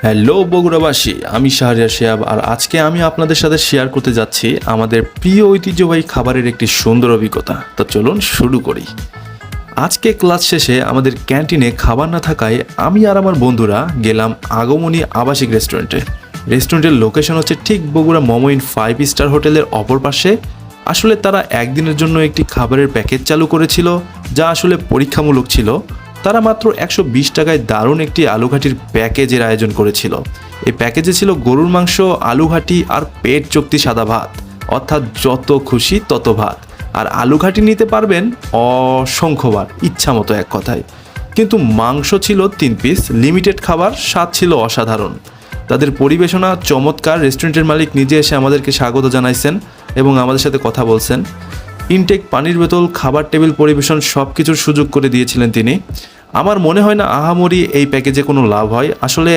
Hello বগুড়াবাসী, আমি শাহরিয়ার শিহাব। আর আজকে আমি আপনাদের সাথে শেয়ার করতে যাচ্ছি আমাদের প্রিয় ঐতিহ্যবাহী খাবারের একটি সুন্দর অভিজ্ঞতা। তো চলুন শুরু করি। আজকে ক্লাস শেষে আমাদের ক্যান্টিনে খাবার না থাকায় আমি আর আমার বন্ধুরা গেলাম আগমনী আবাসিক রেস্টুরেন্টে। রেস্টুরেন্টের লোকেশন হচ্ছে ঠিক বগুড়া মোমো ইন 5 স্টার হোটেলের অপর পাশে। আসলে তারা একদিনের জন্য একটি খাবারের প্যাকেজ চালু করেছিল, যা আসলে পরীক্ষামূলক ছিল। তারা মাত্র 120 টাকায় দারুণ একটি আলুঘাটির প্যাকেজের আয়োজন করেছিল। এই প্যাকেজে ছিল গরুর মাংস, আলুঘাটি আর পেট চক্তি সাদা ভাত, অর্থাৎ যত খুশি তত ভাত। আর আলুঘাটি নিতে পারবেন অসংখ্যবার, ইচ্ছা মতো এক কথায়। কিন্তু মাংস ছিল 3 পিস, লিমিটেড খাবার, স্বাদ ছিল অসাধারণ। তাদের পরিবেশনা চমৎকার। রেস্টুরেন্টের মালিক নিজে এসে আমাদেরকে স্বাগত জানাইছেন এবং আমাদের সাথে কথা বলছেন। ইনটেক, পানির বোতল, খাবার টেবিল পরিবেশন সব কিছুর সুযোগ করে দিয়েছিলেন তিনি। আমার মনে হয় না আহামরি এই প্যাকেজে কোনো লাভ হয়। আসলে